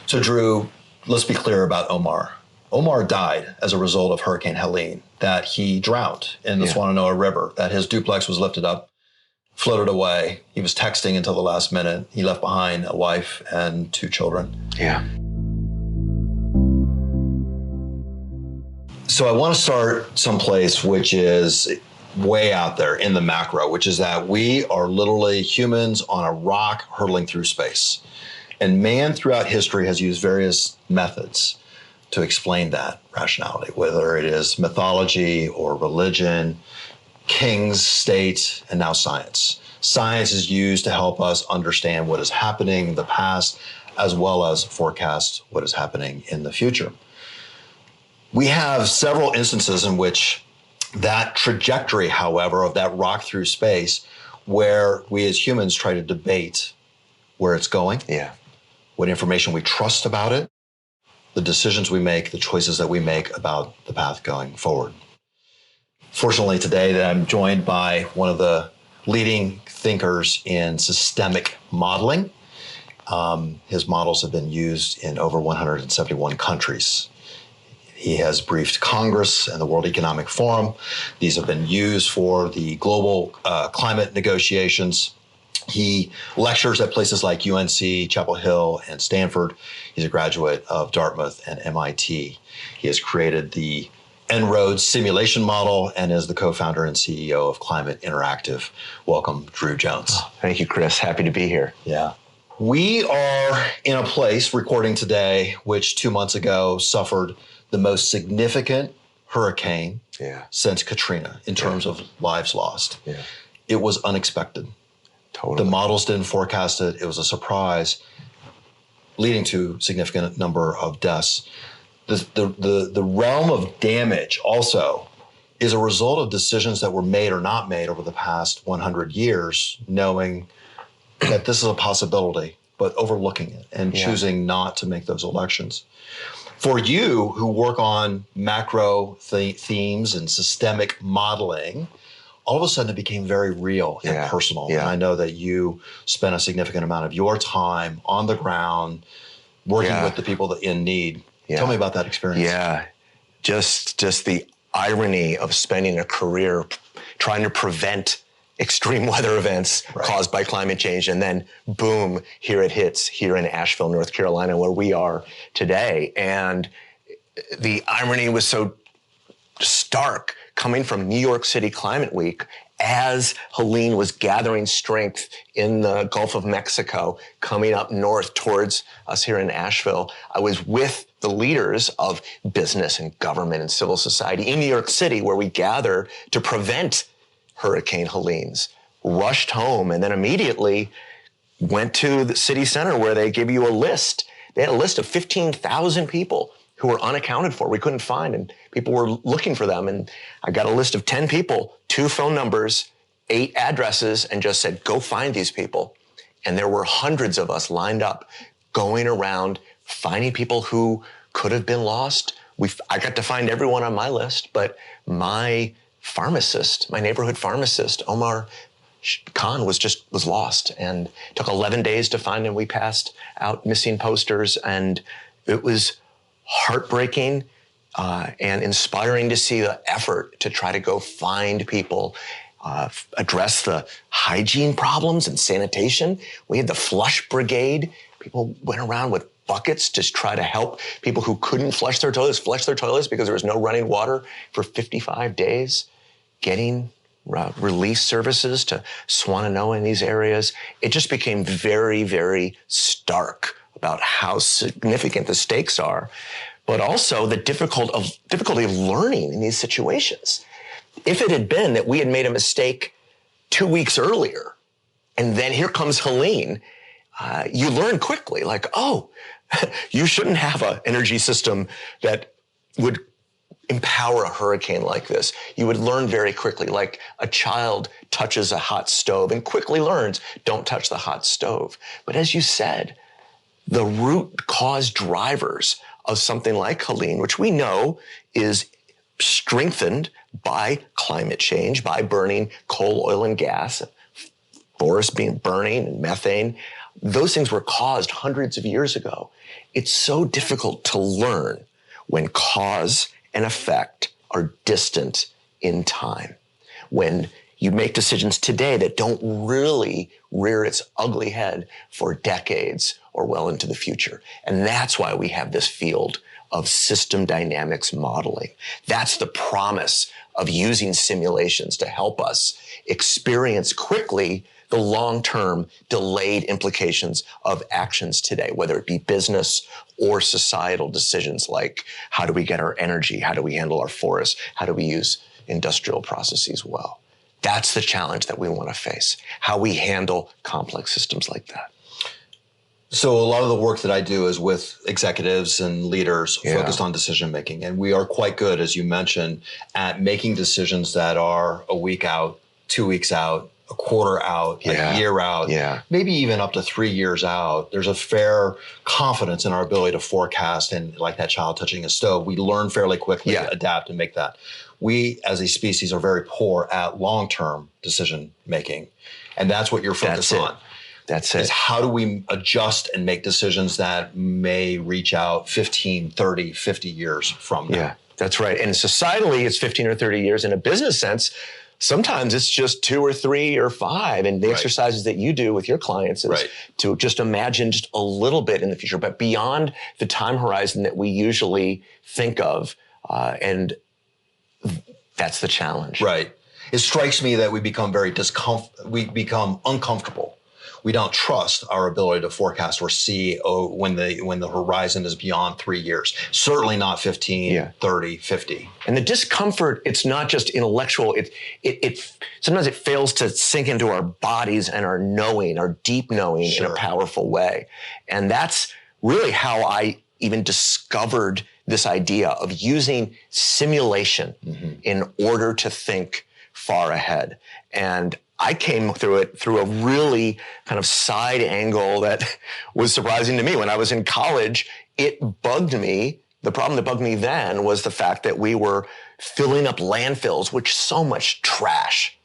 So Drew, let's be clear about Omar. Omar died as a result of Hurricane Helene, that he drowned in the Swannanoa River, that his duplex was lifted up, floated away. He was texting until the last minute. He left behind a wife and 2 children. Yeah. So I want to start someplace which is way out there in the macro, which is that we are literally humans on a rock hurtling through space. And man throughout history has used various methods to explain that rationality, whether it is mythology or religion, kings, state, and now science. Science is used to help us understand what is happening in the past, as well as forecast what is happening in the future. We have several instances in which that trajectory, however, of that rock through space, where we as humans try to debate where it's going, what information we trust about it, the decisions we make, the choices that we make about the path going forward. Fortunately today that I'm joined by one of the leading thinkers in systemic modeling. His models have been used in over 171 countries. He has briefed Congress and the World Economic Forum. These have been used for the global climate negotiations. He lectures at places like UNC, Chapel Hill, and Stanford. He's a graduate of Dartmouth and MIT. He has created the En-ROADS simulation model and is the co-founder and CEO of Climate Interactive. Welcome, Drew Jones. Thank you, Chris. Happy to be here. Yeah. We are in a place recording today, which 2 months ago suffered the most significant hurricane since Katrina in terms of lives lost. It was unexpected. Totally. The models didn't forecast it. It was a surprise, leading to significant number of deaths. The realm of damage also is a result of decisions that were made or not made over the past 100 years, knowing that this is a possibility, but overlooking it and choosing not to make those elections. For you who work on macro themes and systemic modeling, all of a sudden it became very real and personal. And I know that you spent a significant amount of your time on the ground working with the people that in need. Tell me about that experience. Yeah, just the irony of spending a career trying to prevent extreme weather events caused by climate change, and then boom, here it hits here in Asheville, North Carolina, where we are today. And the irony was so stark coming from New York City Climate Week as Helene was gathering strength in the Gulf of Mexico, coming up north towards us here in Asheville. I was with the leaders of business and government and civil society in New York City, where we gather to prevent Hurricane Helene's. Rushed home and then immediately went to the city center where they give you a list. They had a list of 15,000 people who were unaccounted for, we couldn't find, and people were looking for them. And I got a list of 10 people, 2 phone numbers, 8 addresses, and just said, go find these people. And there were hundreds of us lined up, going around, finding people who could have been lost. I got to find everyone on my list, but my pharmacist, my neighborhood pharmacist, Omar Khan, was lost, and it took 11 days to find him. We passed out missing posters, and it was heartbreaking and inspiring to see the effort to try to go find people, address the hygiene problems and sanitation. We had the flush brigade. People went around with buckets to try to help people who couldn't flush their toilets because there was no running water for 55 days, getting relief services to Swannanoa in these areas. It just became very, very stark about how significant the stakes are, but also the difficulty of learning in these situations. If it had been that we had made a mistake 2 weeks earlier, and then here comes Helene, you learn quickly, like, oh, you shouldn't have an energy system that would empower a hurricane like this. You would learn very quickly, like a child touches a hot stove and quickly learns, don't touch the hot stove. But as you said, the root cause drivers of something like Helene, which we know is strengthened by climate change, by burning coal, oil, and gas, forests being burning, and methane, those things were caused hundreds of years ago. It's so difficult to learn when cause and effect are distant in time. When you make decisions today that don't really rear its ugly head for decades or well into the future. And that's why we have this field of system dynamics modeling. That's the promise of using simulations to help us experience quickly the long-term delayed implications of actions today, whether it be business or societal decisions like how do we get our energy, how do we handle our forests, how do we use industrial processes well. That's the challenge that we want to face, how we handle complex systems like that. So a lot of the work that I do is with executives and leaders focused on decision making. And we are quite good, as you mentioned, at making decisions that are a week out, 2 weeks out, a quarter out, a year out, maybe even up to 3 years out. There's a fair confidence in our ability to forecast, and like that child touching a stove, we learn fairly quickly to adapt and make that. We, as a species, are very poor at long-term decision making. And that's what you're focused on. That's it. Is how do we adjust and make decisions that may reach out 15, 30, 50 years from now? Yeah, that's right. And societally, it's 15 or 30 years. In a business sense, sometimes it's just 2 or 3 or 5. And the exercises that you do with your clients is to just imagine just a little bit in the future, but beyond the time horizon that we usually think of. And that's the challenge. Right. It strikes me that we become uncomfortable. We don't trust our ability to forecast or see when the horizon is beyond 3 years. Certainly not 15, 30, 50. And the discomfort, it's not just intellectual. It sometimes it fails to sink into our bodies and our knowing, our deep knowing in a powerful way. And that's really how I even discovered this idea of using simulation in order to think far ahead. And I came through it through a really kind of side angle that was surprising to me. When I was in college, it bugged me. The problem that bugged me then was the fact that we were filling up landfills with so much trash.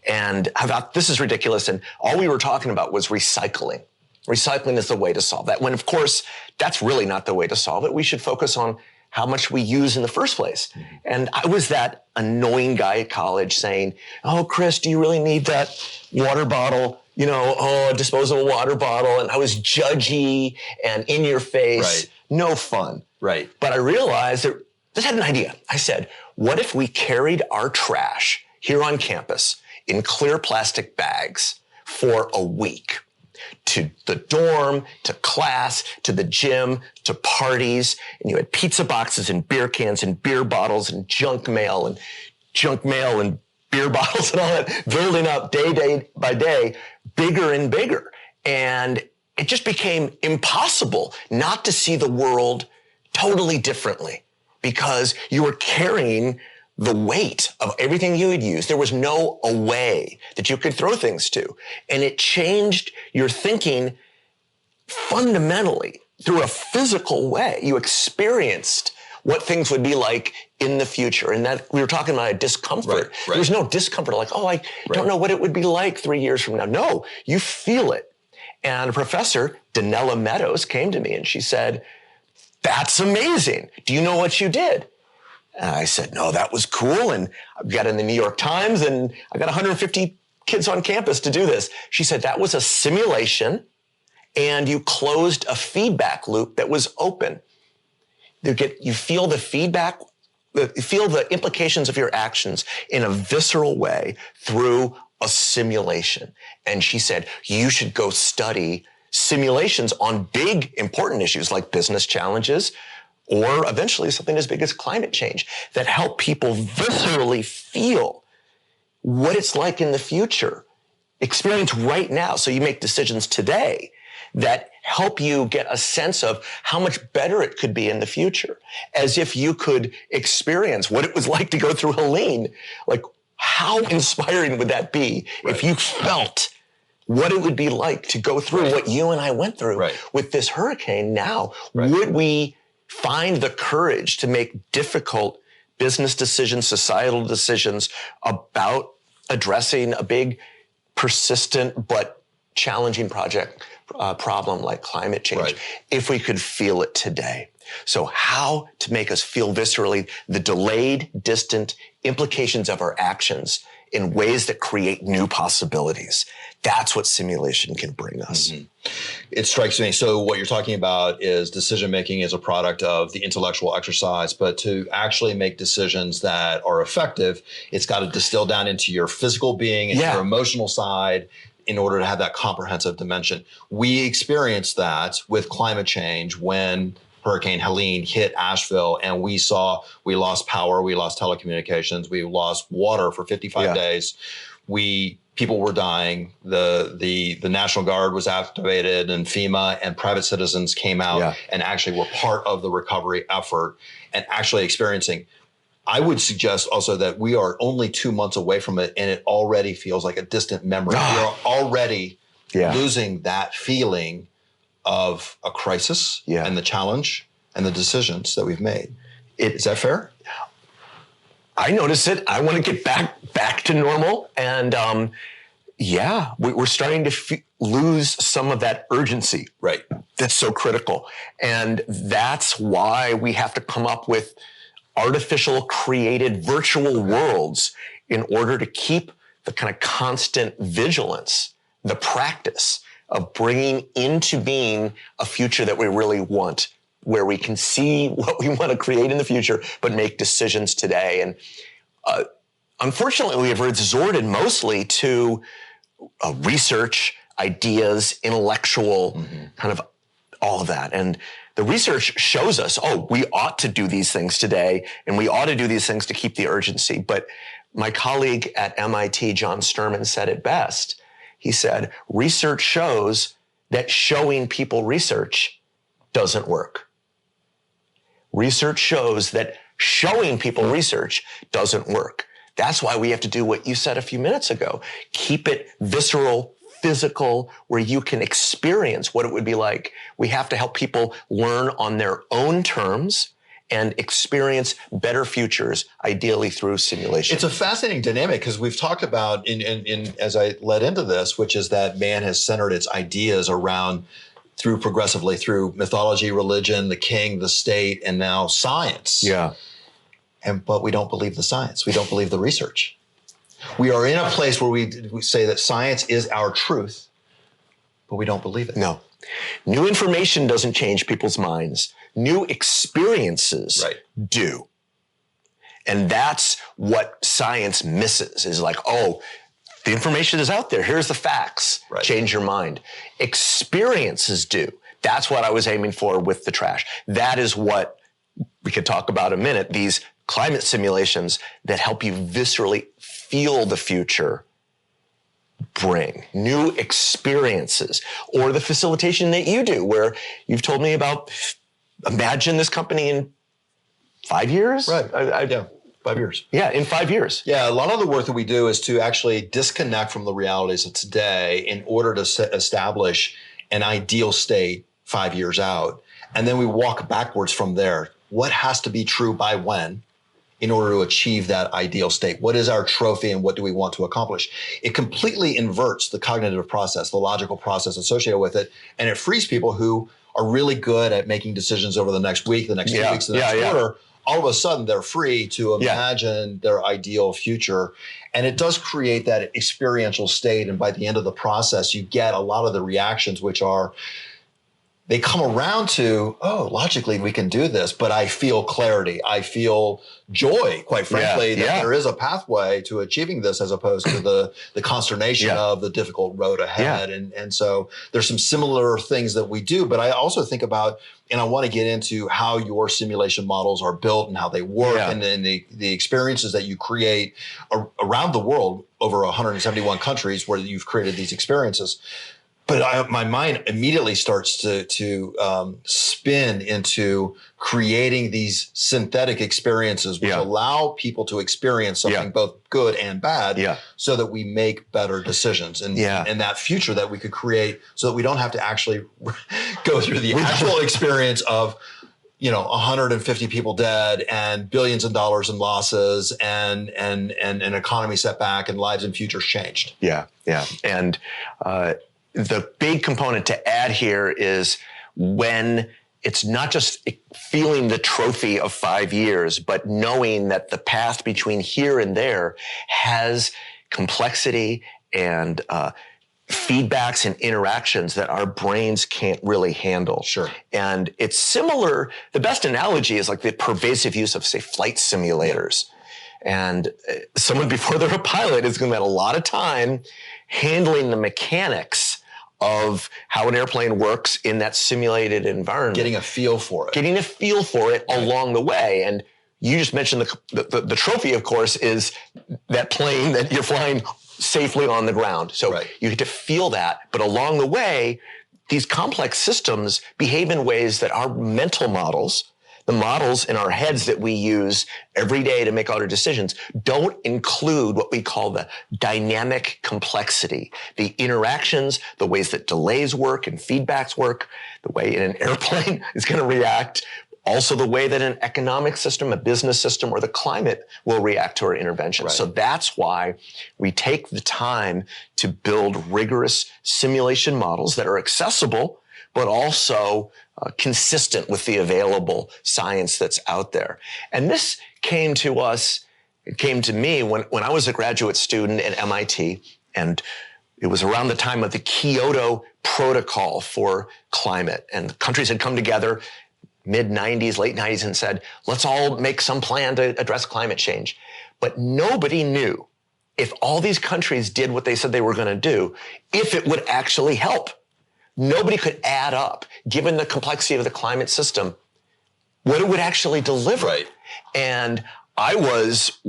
And I thought, this is ridiculous. And all we were talking about was recycling. Recycling is the way to solve that. When, of course, that's really not the way to solve it. We should focus on how much we use in the first place. And I was that annoying guy at college saying, oh, Chris, do you really need that water bottle? A disposable water bottle. And I was judgy and in your face. No fun. But I realized that I just had an idea. I said, what if we carried our trash here on campus in clear plastic bags for a week? To the dorm, to class, to the gym, to parties. And you had pizza boxes and beer cans and beer bottles and junk mail and beer bottles and all that building up day by day, bigger and bigger. And it just became impossible not to see the world totally differently because you were carrying the weight of everything you had used. There was no away that you could throw things to. And it changed your thinking fundamentally through a physical way. You experienced what things would be like in the future. And that we were talking about a discomfort. There was no discomfort like, oh, I don't know what it would be like 3 years from now. No, you feel it. And a professor, Danella Meadows, came to me and she said, that's amazing. Do you know what you did? And I said, no, that was cool. And I got in the New York Times and I got 150 kids on campus to do this. She said, that was a simulation and you closed a feedback loop that was open. You feel the feedback, you feel the implications of your actions in a visceral way through a simulation. And she said, you should go study simulations on big, important issues like business challenges, or eventually something as big as climate change that help people viscerally feel what it's like in the future, experience right now. So you make decisions today that help you get a sense of how much better it could be in the future, as if you could experience what it was like to go through Helene. Like, how inspiring would that be if you felt what it would be like to go through what you and I went through with this hurricane now? Would we find the courage to make difficult business decisions, societal decisions about addressing a big, persistent, but challenging project problem like climate change Right. if we could feel it today. So how to make us feel viscerally the delayed, distant implications of our actions in ways that create new possibilities. That's what simulation can bring us. Mm-hmm. It strikes me. So what you're talking about is decision-making is a product of the intellectual exercise, but to actually make decisions that are effective, it's got to distill down into your physical being and your emotional side in order to have that comprehensive dimension. We experienced that with climate change when Hurricane Helene hit Asheville, and we lost power, we lost telecommunications, we lost water for 55 days. People were dying. The National Guard was activated, and FEMA and private citizens came out and actually were part of the recovery effort and actually experiencing. I would suggest also that we are only 2 months away from it, and it already feels like a distant memory. We are already losing that feeling of a crisis and the challenge and the decisions that we've made. Is that fair? I notice it. I want to get back to normal. And we're starting to lose some of that urgency. Right. That's so critical. And that's why we have to come up with artificial created virtual worlds in order to keep the kind of constant vigilance, the practice of bringing into being a future that we really want, where we can see what we want to create in the future, but make decisions today. And unfortunately, we have resorted mostly to research, ideas, intellectual, kind of all of that. And the research shows us, we ought to do these things today, and we ought to do these things to keep the urgency. But my colleague at MIT, John Sturman, said it best. He said, research shows that showing people research doesn't work. Research shows that showing people research doesn't work. That's why we have to do what you said a few minutes ago. Keep it visceral, physical, where you can experience what it would be like. We have to help people learn on their own terms and experience better futures, ideally through simulation. It's a fascinating dynamic because we've talked about, as I led into this, which is that man has centered its ideas around progressively through mythology, religion, the king, the state, and now science. Yeah. But we don't believe the science. We don't believe the research. We are in a place where we say that science is our truth, but we don't believe it. No. New information doesn't change people's minds. New experiences do. And that's what science misses, is like, the information is out there. Here's the facts. Right. Change your mind. Experiences do. That's what I was aiming for with the trash. That is what we could talk about in a minute. These climate simulations that help you viscerally feel the future bring new experiences, or the facilitation that you do, where you've told me about, imagine this company in 5 years. Right. 5 years. Yeah, in 5 years. Yeah, a lot of the work that we do is to actually disconnect from the realities of today in order to establish an ideal state 5 years out. And then we walk backwards from there. What has to be true by when in order to achieve that ideal state? What is our trophy and what do we want to accomplish? It completely inverts the cognitive process, the logical process associated with it. And it frees people who are really good at making decisions over the next week, the next 2 weeks, the next quarter. All of a sudden, they're free to imagine their ideal future. And it does create that experiential state. And by the end of the process, you get a lot of the reactions, which are, they come around to, logically we can do this, but I feel clarity. I feel joy, quite frankly, that there is a pathway to achieving this as opposed to the consternation of the difficult road ahead. And so there's some similar things that we do, but I also think about, and I want to get into how your simulation models are built and how they work and then the experiences that you create around the world, over 171 countries where you've created these experiences. But my mind immediately starts to spin into creating these synthetic experiences which allow people to experience something both good and bad so that we make better decisions. And that future that we could create so that we don't have to actually go through the actual experience of 150 people dead and billions of dollars in losses and an economy set back and lives and futures changed. Yeah. And the big component to add here is when it's not just feeling the trophy of 5 years, but knowing that the path between here and there has complexity and feedbacks and interactions that our brains can't really handle. Sure. And it's similar. The best analogy is like the pervasive use of, say, flight simulators. And someone before they're a pilot is going to spend a lot of time handling the mechanics of how an airplane works in that simulated environment. Getting a feel for it. Getting a feel for it along the way. And you just mentioned the trophy, of course, is that plane that you're flying safely on the ground. So you get to feel that. But along the way, these complex systems behave in ways that our mental models, the models in our heads that we use every day to make all our decisions, don't include what we call the dynamic complexity, the interactions, the ways that delays work and feedbacks work, the way an airplane is going to react, also the way that an economic system, a business system, or the climate will react to our interventions. So that's why we take the time to build rigorous simulation models that are accessible, but also consistent with the available science that's out there. And this came to us, it came to me when I was a graduate student at MIT, and it was around the time of the Kyoto Protocol for climate. And countries had come together mid-90s, late 90s, and said, let's all make some plan to address climate change. But nobody knew if all these countries did what they said they were going to do, if it would actually help. Nobody could add up, given the complexity of the climate system, what it would actually deliver. And I was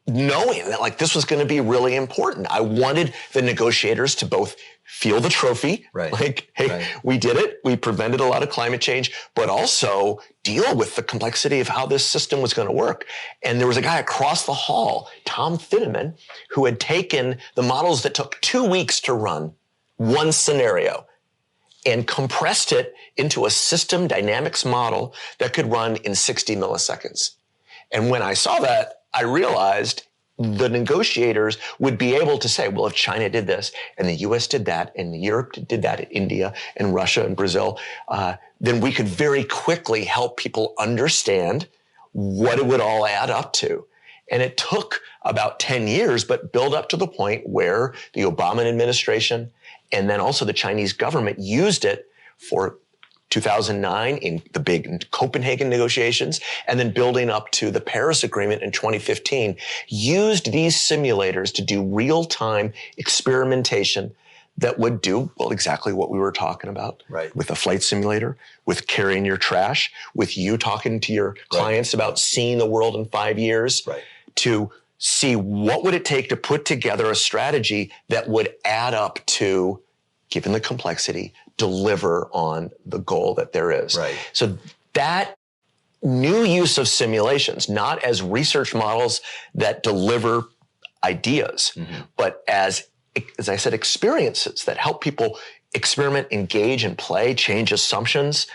knowing that like this was going to be really important. I wanted the negotiators to both feel the trophy, like, hey, we did it, we prevented a lot of climate change, but also deal with the complexity of how this system was going to work. And there was a guy across the hall, Tom Finneman, who had taken the models that took 2 weeks to run one scenario and compressed it into a system dynamics model that could run in 60 milliseconds. And when I saw that, I realized the negotiators would be able to say, well, if China did this and the US did that and Europe did that, and India and Russia and Brazil, then we could very quickly help people understand what it would all add up to. And it took about 10 years, but built up to the point where the Obama administration and then also the Chinese government used it for 2009 in the big Copenhagen negotiations, and then building up to the Paris Agreement in 2015, used these simulators to do real-time experimentation that would do, well, exactly what we were talking about with a flight simulator, with carrying your trash, with you talking to your clients about seeing the world in 5 years, to see what would it take to put together a strategy that would add up to, given the complexity, deliver on the goal that there is. So that new use of simulations, not as research models that deliver ideas, but as I said, experiences that help people experiment, engage, and play, change assumptions,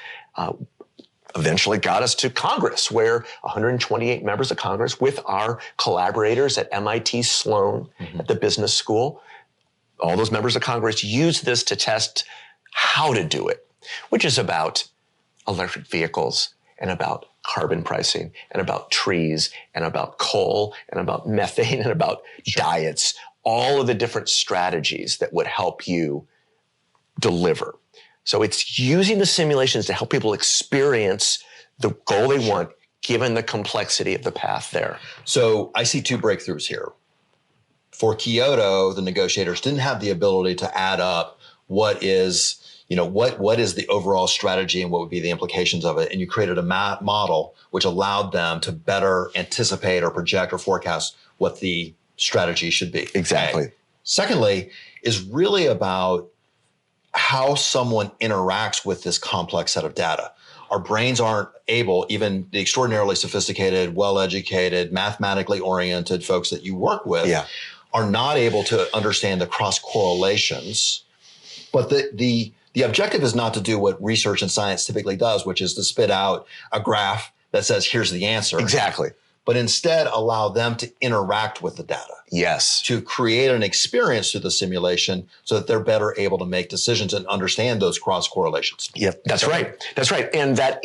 eventually got us to Congress, where 128 members of Congress with our collaborators at MIT Sloan at the business school, all those members of Congress used this to test how to do it, which is about electric vehicles and about carbon pricing and about trees and about coal and about methane and about diets, all of the different strategies that would help you deliver. So it's using the simulations to help people experience the goal they want, given the complexity of the path there. So I see two breakthroughs here. For Kyoto, the negotiators didn't have the ability to add up what is the overall strategy and what would be the implications of it. And you created a model which allowed them to better anticipate or project or forecast what the strategy should be. Exactly. Okay. Secondly, is really about how someone interacts with this complex set of data. Our brains aren't able, even the extraordinarily sophisticated, well-educated, mathematically oriented folks that you work with are not able to understand the cross correlations. But the objective is not to do what research and science typically does, which is to spit out a graph that says, here's the answer. Exactly. but instead allow them to interact with the data. Yes. To create an experience through the simulation so that they're better able to make decisions and understand those cross correlations. Yep, that's right. That's right. And that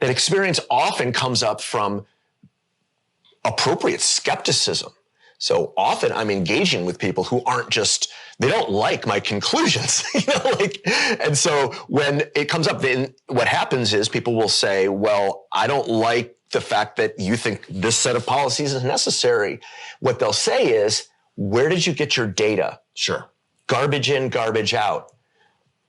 experience often comes up from appropriate skepticism. So often I'm engaging with people who aren't just, they don't like my conclusions, and so when it comes up, then what happens is people will say, well, I don't like the fact that you think this set of policies is necessary. What they'll say is, where did you get your data? Sure. Garbage in, garbage out.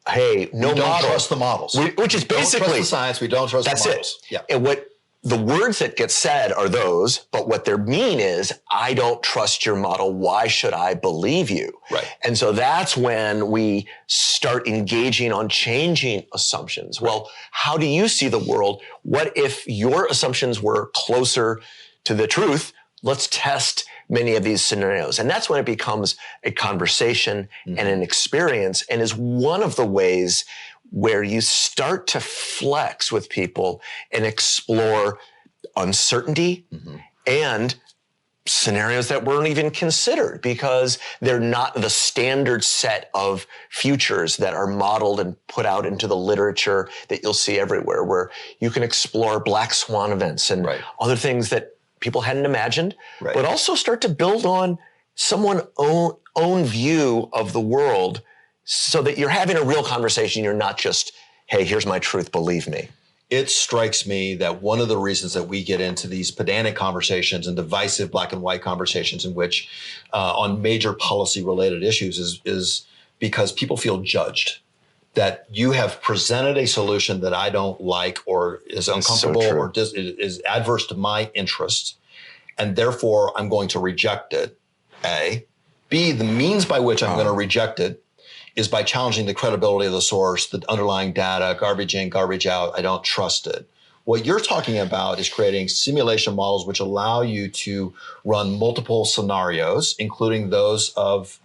Hey, no model. We don't trust the models. Which is basically, we don't trust the science. We don't trust the models. That's it. Yeah. And what the words that get said are those, but what they mean is, I don't trust your model. Why should I believe you? Right. And so that's when we start engaging on changing assumptions. Right. Well, how do you see the world? What if your assumptions were closer to the truth? Let's test many of these scenarios. And that's when it becomes a conversation and an experience, and is one of the ways where you start to flex with people and explore uncertainty and scenarios that weren't even considered because they're not the standard set of futures that are modeled and put out into the literature that you'll see everywhere, where you can explore black swan events and other things that people hadn't imagined, but also start to build on someone's own view of the world, so that you're having a real conversation. You're not just, hey, here's my truth, believe me. It strikes me that one of the reasons that we get into these pedantic conversations and divisive black and white conversations in which on major policy related issues is because people feel judged, that you have presented a solution that I don't like or is uncomfortable or is adverse to my interests, and therefore I'm going to reject it, A. B, the means by which I'm going to reject it is by challenging the credibility of the source, the underlying data, garbage in, garbage out. I don't trust it. What you're talking about is creating simulation models which allow you to run multiple scenarios, including those of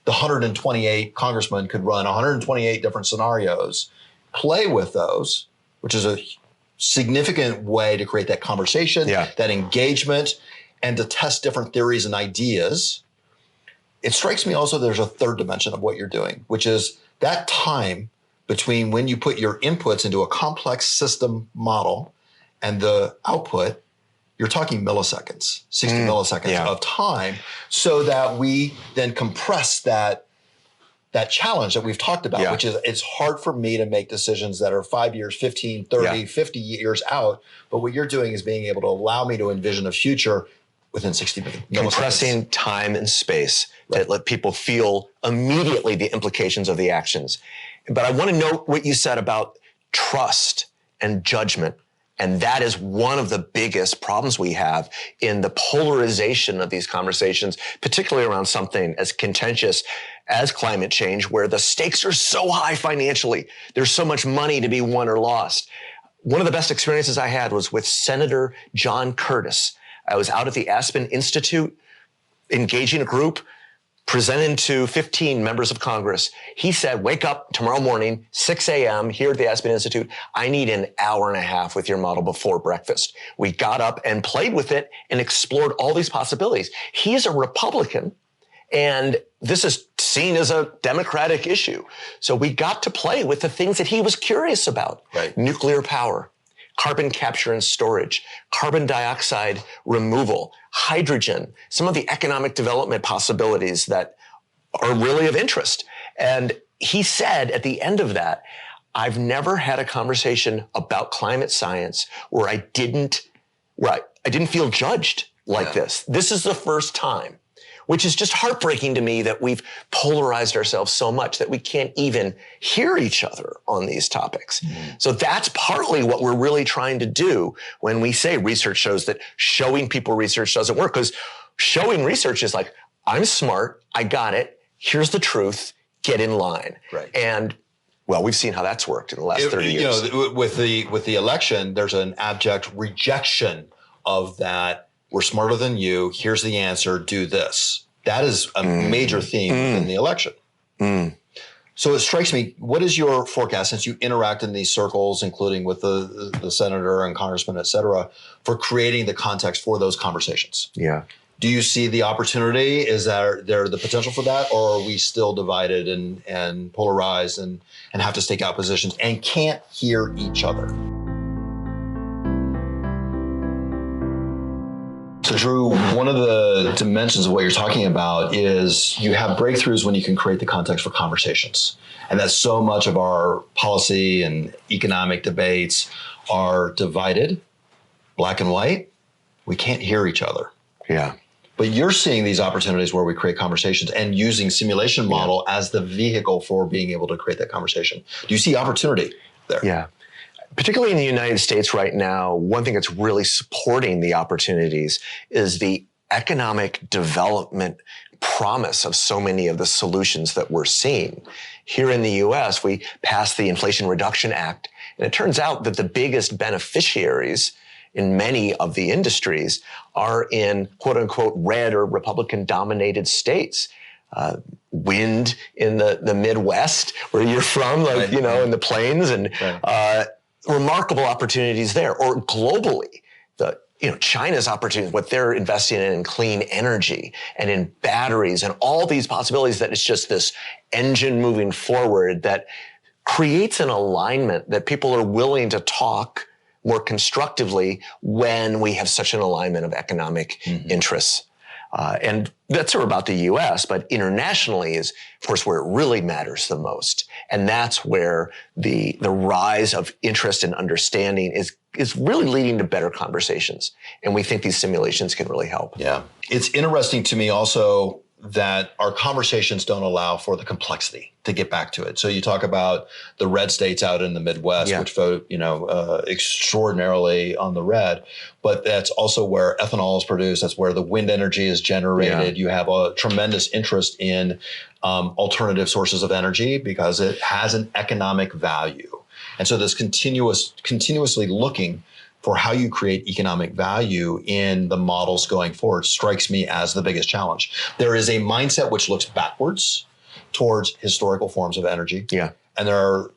the 128 congressmen could run 128 different scenarios, play with those, which is a significant way to create that conversation, that engagement, and to test different theories and ideas. It strikes me also there's a third dimension of what you're doing, which is that time between when you put your inputs into a complex system model and the output. You're talking milliseconds, 60 milliseconds of time, so that we then compress that challenge that we've talked about, which is it's hard for me to make decisions that are 5 years, 15, 30, 50 years out. But what you're doing is being able to allow me to envision a future within 60 milliseconds. Compressing time and space that let people feel immediately the implications of the actions. But I want to note what you said about trust and judgment. And that is one of the biggest problems we have in the polarization of these conversations, particularly around something as contentious as climate change, where the stakes are so high financially. There's so much money to be won or lost. One of the best experiences I had was with Senator John Curtis. I was out at the Aspen Institute engaging a group, presented to 15 members of Congress. He said, wake up tomorrow morning, 6 a.m. here at the Aspen Institute. I need an hour and a half with your model before breakfast. We got up and played with it and explored all these possibilities. He's a Republican, and this is seen as a Democratic issue. So we got to play with the things that he was curious about. Nuclear power, carbon capture and storage, carbon dioxide removal, hydrogen, some of the economic development possibilities that are really of interest. And he said at the end of that, I've never had a conversation about climate science where I didn't feel judged like this. This is the first time, which is just heartbreaking to me that we've polarized ourselves so much that we can't even hear each other on these topics. So that's partly what we're really trying to do when we say research shows that showing people research doesn't work, because showing research is like, I'm smart, I got it, here's the truth, get in line. And well, we've seen how that's worked in the last 30 years. With the election, there's an abject rejection of that. We're smarter than you. Here's the answer. Do this. That is a major theme in the election. So it strikes me, what is your forecast, since you interact in these circles, including with the senator and congressman, et cetera, for creating the context for those conversations? Yeah. Do you see the opportunity? Is there the potential for that? Or are we still divided and polarized and have to stake out positions and can't hear each other? So Drew, one of the dimensions of what you're talking about is you have breakthroughs when you can create the context for conversations. And that's so much of our policy and economic debates are divided, black and white. We can't hear each other. Yeah. But you're seeing these opportunities where we create conversations and using simulation model as the vehicle for being able to create that conversation. Do you see opportunity there? Yeah. Particularly in the United States right now, one thing that's really supporting the opportunities is the economic development promise of so many of the solutions that we're seeing. Here in the US, we passed the Inflation Reduction Act, and it turns out that the biggest beneficiaries in many of the industries are in quote unquote red or Republican dominated states. Wind in the Midwest, where you're from, like, you know, in the plains, and remarkable opportunities there. Or globally, China's opportunities, what they're investing in clean energy and in batteries and all these possibilities, that it's just this engine moving forward that creates an alignment that people are willing to talk more constructively when we have such an alignment of economic interests. And that's sort of about the U.S., but internationally is, of course, where it really matters the most. And that's where the rise of interest and understanding is really leading to better conversations. And we think these simulations can really help. Yeah. It's interesting to me also that our conversations don't allow for the complexity, to get back to it. So you talk about the red states out in the Midwest, which vote, extraordinarily on the red, but that's also where ethanol is produced. That's where the wind energy is generated. You have a tremendous interest in alternative sources of energy because it has an economic value. And so this continuously looking for how you create economic value in the models going forward strikes me as the biggest challenge. There is a mindset which looks backwards towards historical forms of energy. Yeah. And there are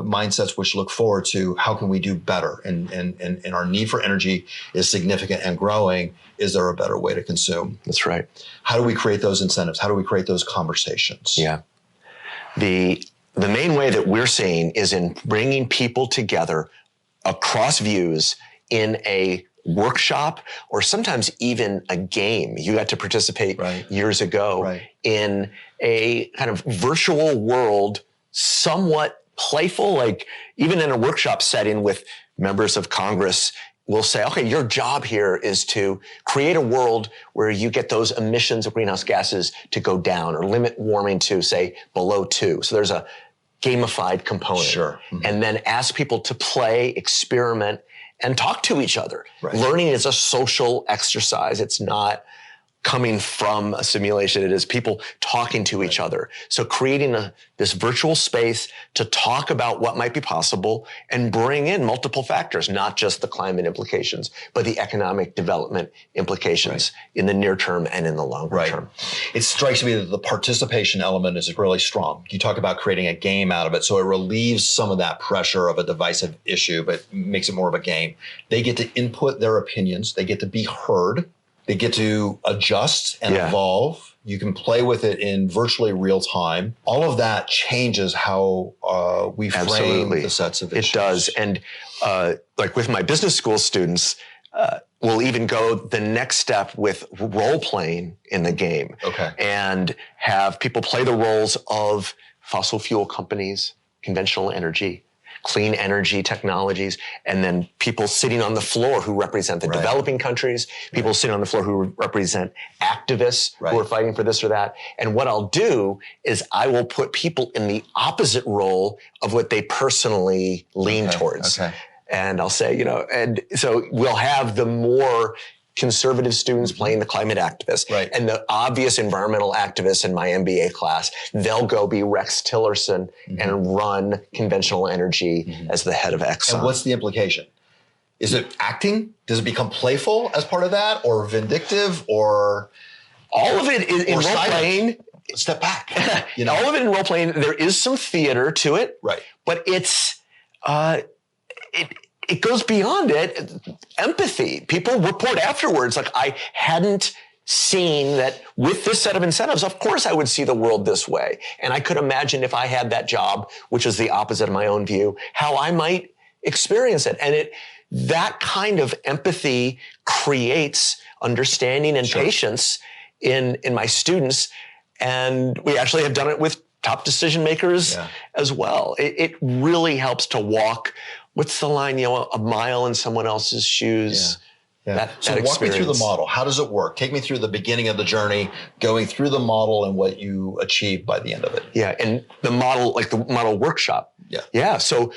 mindsets which look forward to how can we do better? And our need for energy is significant and growing. Is there a better way to consume? That's right. How do we create those incentives? How do we create those conversations? Yeah. The main way that we're seeing is in bringing people together across views in a workshop or sometimes even a game. You got to participate years ago in a kind of virtual world, somewhat playful, like even in a workshop setting with members of Congress. We'll say, okay, your job here is to create a world where you get those emissions of greenhouse gases to go down or limit warming to, say, below 2. So there's a gamified component. Sure. And then ask people to play, experiment, and talk to each other. Learning is a social exercise. It's not coming from a simulation. It is people talking to each other. So creating this virtual space to talk about what might be possible and bring in multiple factors, not just the climate implications, but the economic development implications in the near term and in the longer term. It strikes me that the participation element is really strong. You talk about creating a game out of it, so it relieves some of that pressure of a divisive issue, but makes it more of a game. They get to input their opinions. They get to be heard. They get to adjust and evolve. You can play with it in virtually real time. All of that changes how we frame the sets of issues. It does. And like with my business school students, we'll even go the next step with role playing in the game. And have people play the roles of fossil fuel companies, conventional energy, clean energy technologies, and then people sitting on the floor who represent the developing countries, people sitting on the floor who represent activists who are fighting for this or that. And what I'll do is I will put people in the opposite role of what they personally lean towards. And I'll say, and so we'll have the more conservative students playing the climate activists and the obvious environmental activists in my MBA class, they'll go be Rex Tillerson and run conventional energy as the head of Exxon. And what's the implication? Is it acting? Does it become playful as part of that, or vindictive, or all of it is in role playing? step back. All of it in role playing. There is some theater to it, right? But it's it goes beyond it. Empathy. People report afterwards, like, I hadn't seen that with this set of incentives. Of course, I would see the world this way, and I could imagine if I had that job, which is the opposite of my own view, how I might experience it. And that kind of empathy creates understanding and patience in my students. And we actually have done it with top decision makers as well. It really helps to walk, what's the line, a mile in someone else's shoes. So walk me through the model. How does it work? Take me through the beginning of the journey, going through the model and what you achieve by the end of it. Yeah, and the model, like the model workshop. Yeah. So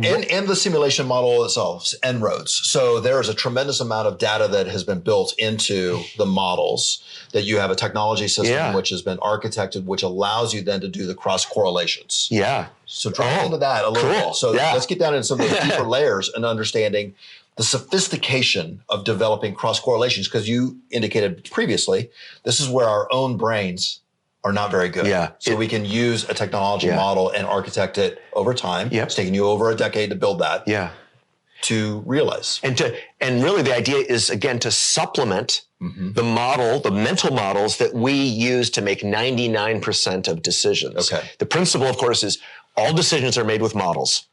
and the simulation model itself, En-ROADS. So there is a tremendous amount of data that has been built into the models, that you have a technology system which has been architected, which allows you then to do the cross correlations. So drive into that a little bit. So let's get down into some of the deeper layers and understanding the sophistication of developing cross correlations, because you indicated previously, this is where our own brains are not very good. So we can use a technology model and architect it over time. It's taken you over a decade to build that. To realize. And really the idea is, again, to supplement the model, the mental models that we use to make 99% of decisions. The principle, of course, is all decisions are made with models.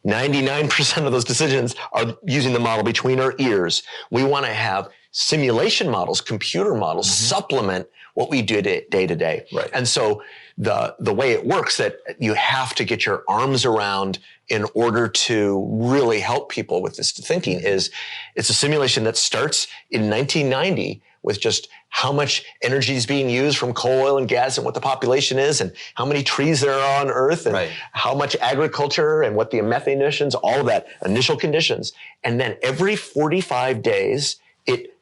99% of those decisions are using the model between our ears. We want to have simulation models, computer models, supplement what we do day to day. And so the way it works, that you have to get your arms around in order to really help people with this thinking, is it's a simulation that starts in 1990 with just how much energy is being used from coal, oil, and gas, and what the population is, and how many trees there are on Earth, and how much agriculture, and what the methane emissions, all of that, initial conditions. And then every 45 days, it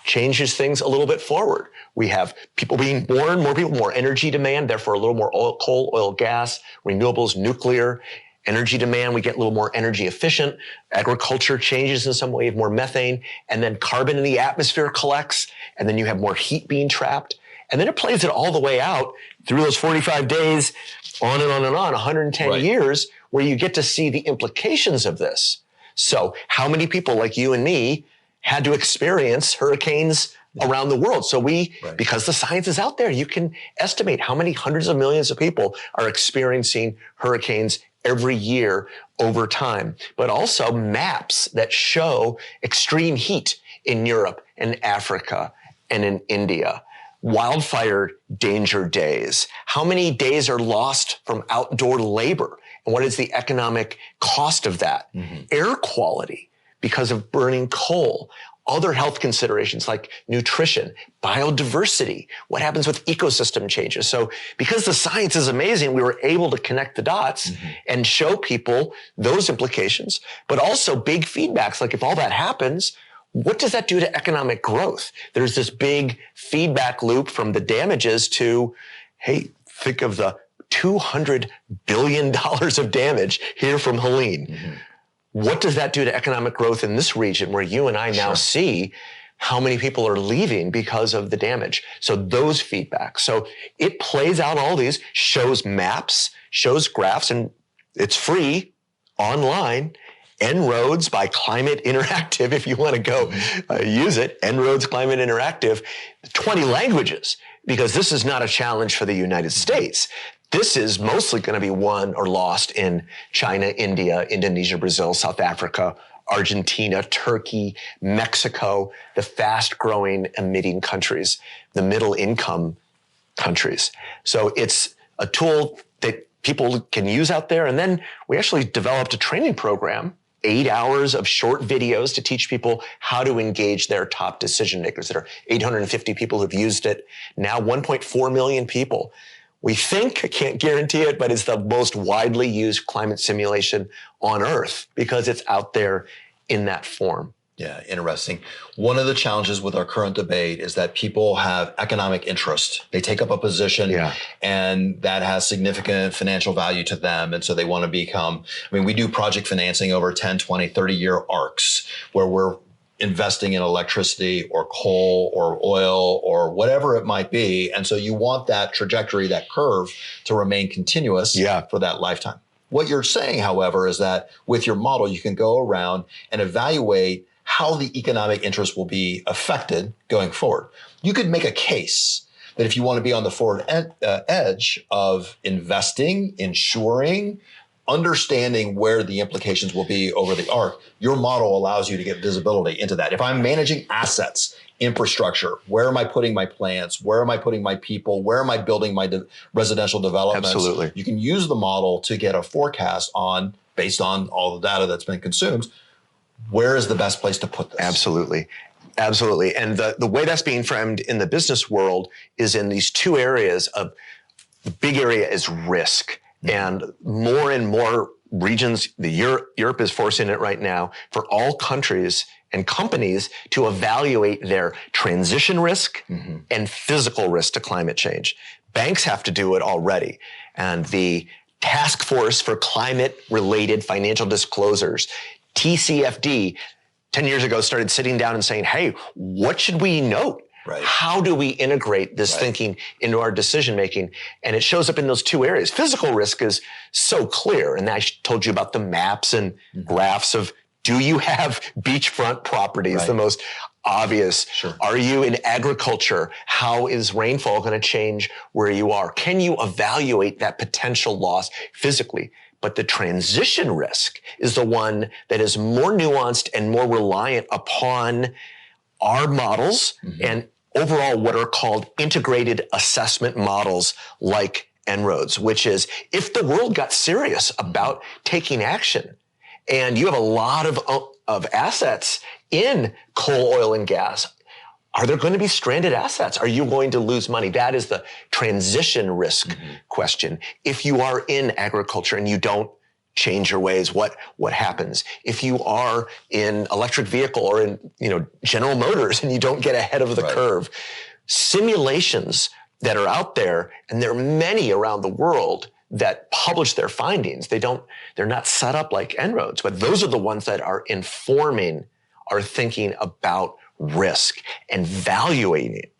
changes things a little bit forward. We have people being born, more people, more energy demand, therefore a little more coal, oil, gas, renewables, nuclear. Energy demand, we get a little more energy efficient. Agriculture changes in some way, more methane, and then carbon in the atmosphere collects, and then you have more heat being trapped. And then it plays it all the way out through those 45 days, on and on and on, 110 years, where you get to see the implications of this. So how many people like you and me had to experience hurricanes around the world? So because the science is out there, you can estimate how many hundreds of millions of people are experiencing hurricanes every year over time, but also maps that show extreme heat in Europe and Africa and in India, wildfire danger days, how many days are lost from outdoor labor, and what is the economic cost of that, air quality because of burning coal, other health considerations like nutrition, biodiversity, what happens with ecosystem changes. So because the science is amazing, we were able to connect the dots and show people those implications, but also big feedbacks. Like, if all that happens, what does that do to economic growth? There's this big feedback loop from the damages to, hey, think of the $200 billion of damage here from Helene. What does that do to economic growth in this region where you and I now see how many people are leaving because of the damage? So those feedbacks. So it plays out all these, shows maps, shows graphs, and it's free online. En-ROADS by Climate Interactive, if you want to go use it. En-ROADS Climate Interactive, 20 languages, because this is not a challenge for the United States. This is mostly going to be won or lost in China, India, Indonesia, Brazil, South Africa, Argentina, Turkey, Mexico, the fast-growing emitting countries, the middle-income countries. So it's a tool that people can use out there. And then we actually developed a training program, 8 hours of short videos to teach people how to engage their top decision makers. There are 850 people who've used it. Now 1.4 million people. We think, I can't guarantee it, but it's the most widely used climate simulation on Earth because it's out there in that form. Yeah, interesting. One of the challenges with our current debate is that people have economic interest. They take up a position and that has significant financial value to them. And so they want to become, we do project financing over 10, 20, 30-year arcs where we're investing in electricity or coal or oil or whatever it might be. And so you want that trajectory, that curve to remain continuous for that lifetime. What you're saying, however, is that with your model, you can go around and evaluate how the economic interest will be affected going forward. You could make a case that if you want to be on the forward edge of investing, insuring, understanding where the implications will be over the arc, your model allows you to get visibility into that. If I'm managing assets, infrastructure, where am I putting my plants? Where am I putting my people? Where am I building my residential developments? Absolutely. You can use the model to get a forecast on, based on all the data that's been consumed, where is the best place to put this? Absolutely. Absolutely. And the way that's being framed in the business world is in these two areas of, the big area is risk. And more regions, Europe is forcing it right now for all countries and companies to evaluate their transition risk and physical risk to climate change. Banks have to do it already. And the Task Force for Climate-Related Financial Disclosures, TCFD, 10 years ago started sitting down and saying, hey, what should we note? Right. How do we integrate this thinking into our decision making? And it shows up in those two areas. Physical risk is so clear. And I told you about the maps and graphs of, do you have beachfront properties? The most obvious. Sure. Are you in agriculture? How is rainfall going to change where you are? Can you evaluate that potential loss physically? But the transition risk is the one that is more nuanced and more reliant upon our models and overall what are called integrated assessment models like En-ROADS, which is if the world got serious about taking action and you have a lot of assets in coal, oil, and gas, are there going to be stranded assets? Are you going to lose money? That is the transition risk question. If you are in agriculture and you don't change your ways, what happens? If you are in electric vehicle or in, General Motors and you don't get ahead of the curve, simulations that are out there, and there are many around the world that publish their findings. They're not set up like En-ROADS, but those are the ones that are informing our thinking about risk and valuing it,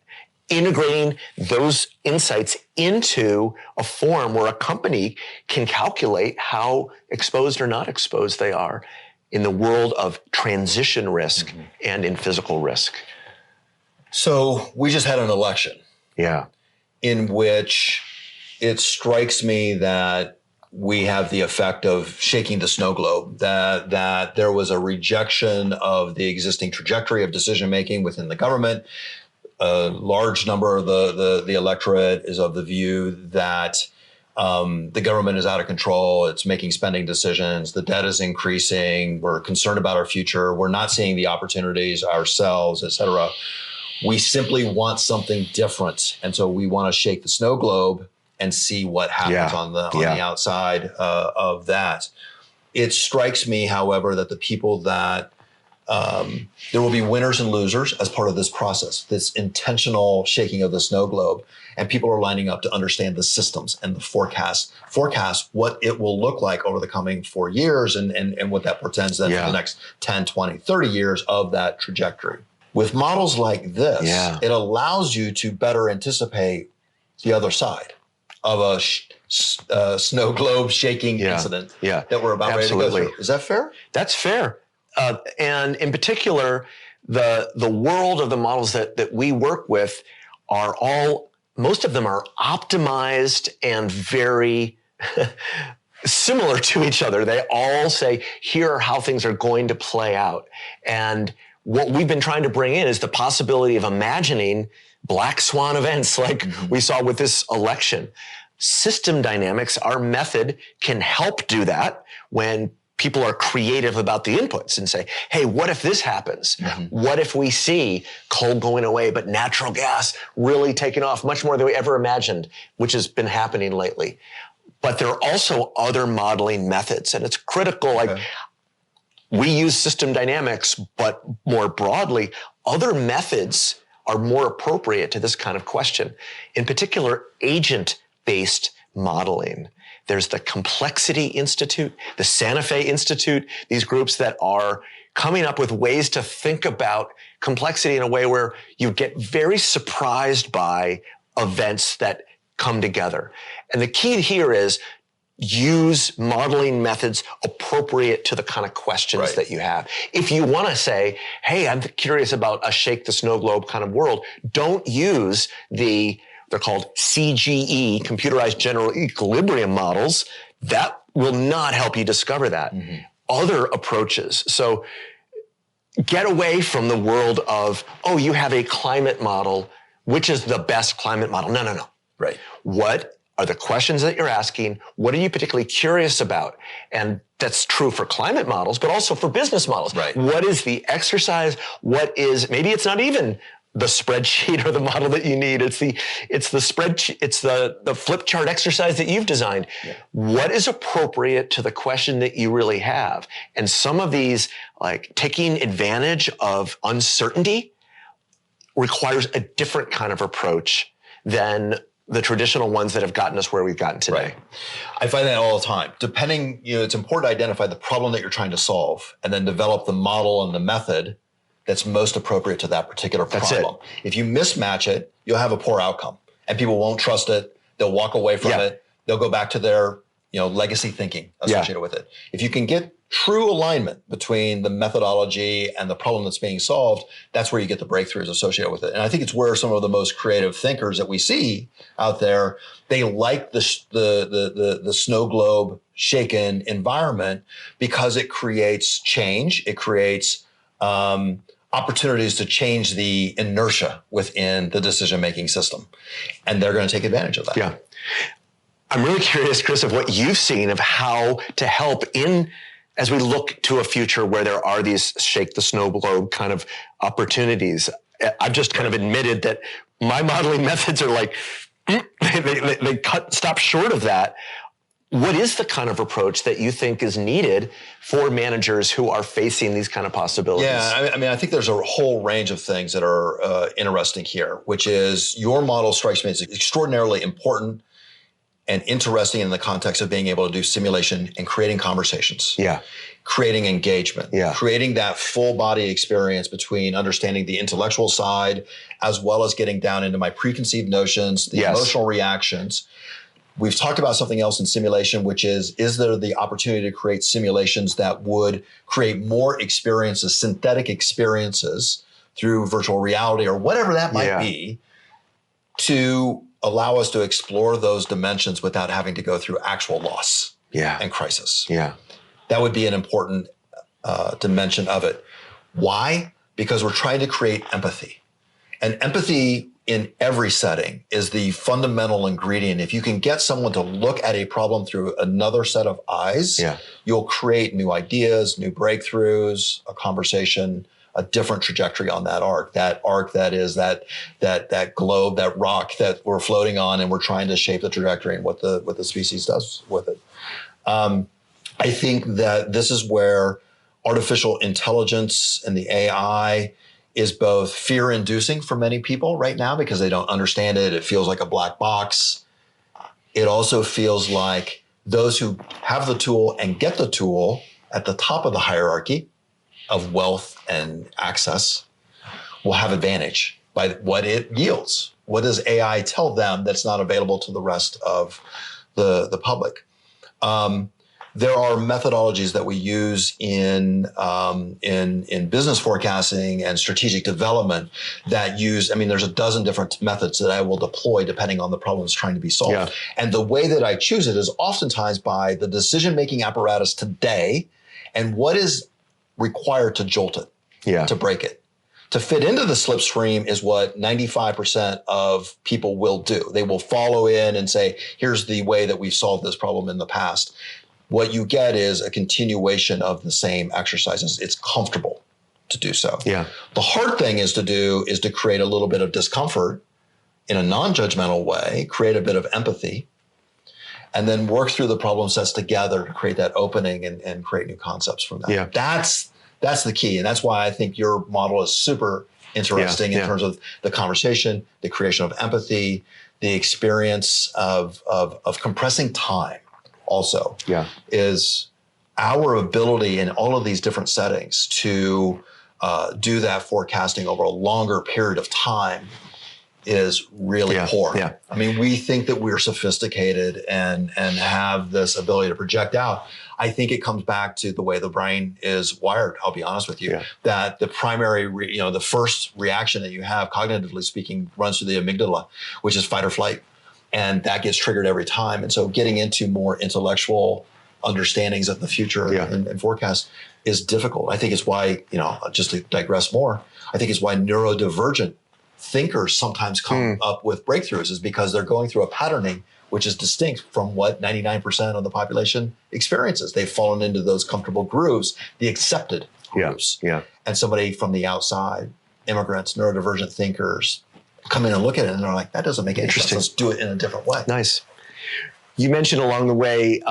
integrating those insights into a form where a company can calculate how exposed or not exposed they are in the world of transition risk and in physical risk. So we just had an election. Yeah. In which it strikes me that we have the effect of shaking the snow globe, that there was a rejection of the existing trajectory of decision-making within the government. A large number of the electorate is of the view that the government is out of control. It's making spending decisions. The debt is increasing. We're concerned about our future. We're not seeing the opportunities ourselves, et cetera. We simply want something different. And so we want to shake the snow globe and see what happens on the outside of that. It strikes me, however, that the people that there will be winners and losers as part of this process, this intentional shaking of the snow globe. And people are lining up to understand the systems and the forecast what it will look like over the coming 4 years and what that portends then for the next 10, 20, 30 years of that trajectory. With models like this, it allows you to better anticipate the other side of a snow globe shaking incident that we're about ready to go through. Is that fair? That's fair. And in particular, the world of the models that we work with are most of them are optimized and very similar to each other. They all say, here are how things are going to play out. And what we've been trying to bring in is the possibility of imagining black swan events like we saw with this election. System dynamics, our method, can help do that when people are creative about the inputs and say, hey, what if this happens? What if we see coal going away, but natural gas really taking off much more than we ever imagined, which has been happening lately. But there are also other modeling methods, and it's critical. We use system dynamics, but more broadly, other methods are more appropriate to this kind of question. In particular, agent-based modeling. There's the Complexity Institute, the Santa Fe Institute, these groups that are coming up with ways to think about complexity in a way where you get very surprised by events that come together. And the key here is use modeling methods appropriate to the kind of questions that you have. If you want to say, hey, I'm curious about a shake the snow globe kind of world, don't use they're called CGE, computerized general equilibrium models. That will not help you discover that. Other approaches. So get away from the world of, oh, you have a climate model. Which is the best climate model? No. Right. What are the questions that you're asking? What are you particularly curious about? And that's true for climate models, but also for business models. Right. What is the exercise? Maybe it's not even the spreadsheet or the model that you need. It's the spreadsheet. It's the flip chart exercise that you've designed. Yeah. What is appropriate to the question that you really have? And some of these, like taking advantage of uncertainty, requires a different kind of approach than the traditional ones that have gotten us where we've gotten today. Right. I find that all the time. It's important to identify the problem that you're trying to solve and then develop the model and the method that's most appropriate to that particular problem. If you mismatch it, you'll have a poor outcome and people won't trust it. They'll walk away from it. They'll go back to their, legacy thinking associated with it. If you can get true alignment between the methodology and the problem that's being solved, that's where you get the breakthroughs associated with it. And I think it's where some of the most creative thinkers that we see out there, they like the snow globe shaken environment because it creates change. It creates opportunities to change the inertia within the decision-making system. And they're going to take advantage of that. Yeah. I'm really curious, Chris, of what you've seen of how to help as we look to a future where there are these shake the snow globe kind of opportunities. I've just kind of admitted that my modeling methods are like, they stop short of that. What is the kind of approach that you think is needed for managers who are facing these kind of possibilities? Yeah, I think there's a whole range of things that are interesting here, which is your model strikes me as extraordinarily important and interesting in the context of being able to do simulation and creating conversations. Yeah. Creating engagement. Yeah. Creating that full body experience between understanding the intellectual side as well as getting down into my preconceived notions, the emotional reactions. We've talked about something else in simulation, which is there the opportunity to create simulations that would create more experiences, synthetic experiences through virtual reality or whatever that might be, to allow us to explore those dimensions without having to go through actual loss and crisis. Yeah. That would be an important dimension of it. Why? Because we're trying to create empathy. And empathy in every setting is the fundamental ingredient. If you can get someone to look at a problem through another set of eyes, you'll create new ideas, new breakthroughs, a conversation, a different trajectory on that arc that is that globe, that rock that we're floating on, and we're trying to shape the trajectory and what the species does with it. I think that this is where artificial intelligence and the AI is both fear-inducing for many people right now because they don't understand it. It feels like a black box. It also feels like those who have the tool and get the tool at the top of the hierarchy of wealth and access will have advantage by what it yields. What does AI tell them that's not available to the rest of the public? There are methodologies that we use in business forecasting and strategic development that use, there's a dozen different methods that I will deploy depending on the problems trying to be solved. Yeah. And the way that I choose it is oftentimes by the decision-making apparatus today and what is required to jolt it, to break it. To fit into the slipstream is what 95% of people will do. They will follow in and say, here's the way that we've solved this problem in the past. What you get is a continuation of the same exercises. It's comfortable to do so. Yeah. The hard thing is to create a little bit of discomfort in a non-judgmental way, create a bit of empathy, and then work through the problem sets together to create that opening and create new concepts from that. Yeah. That's the key. And that's why I think your model is super interesting in terms of the conversation, the creation of empathy, the experience of compressing time also is our ability in all of these different settings to do that forecasting over a longer period of time is really poor. Yeah. I mean, we think that we're sophisticated and have this ability to project out. I think it comes back to the way the brain is wired. I'll be honest with you, that the primary, the first reaction that you have, cognitively speaking, runs through the amygdala, which is fight or flight. And that gets triggered every time. And so getting into more intellectual understandings of the future and forecast is difficult. I think it's why, just to digress more, I think it's why neurodivergent thinkers sometimes come up with breakthroughs, is because they're going through a patterning which is distinct from what 99% of the population experiences. They've fallen into those comfortable grooves, the accepted grooves. And somebody from the outside, immigrants, neurodivergent thinkers, come in and look at it and they're like, that doesn't make any sense. Let's do it in a different way. Nice. You mentioned along the way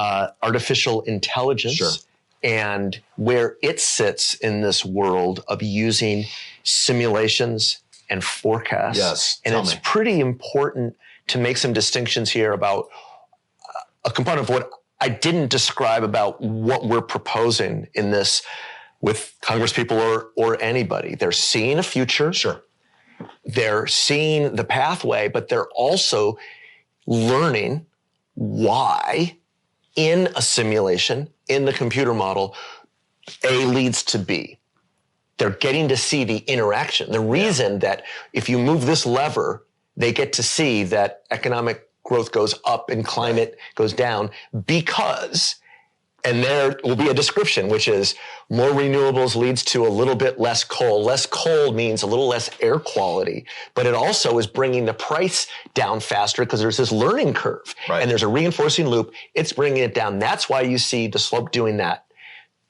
artificial intelligence and where it sits in this world of using simulations and forecasts. Yes. And it's pretty important to make some distinctions here about a component of what I didn't describe about what we're proposing in this with Congress people or anybody. They're seeing a future. Sure. They're seeing the pathway, but they're also learning why in a simulation, in the computer model, A leads to B. They're getting to see the interaction. The reason that if you move this lever, they get to see that economic growth goes up and climate goes down because, and there will be a description, which is more renewables leads to a little bit less coal. Less coal means a little less air quality, but it also is bringing the price down faster because there's this learning curve and there's a reinforcing loop. It's bringing it down. That's why you see the slope doing that.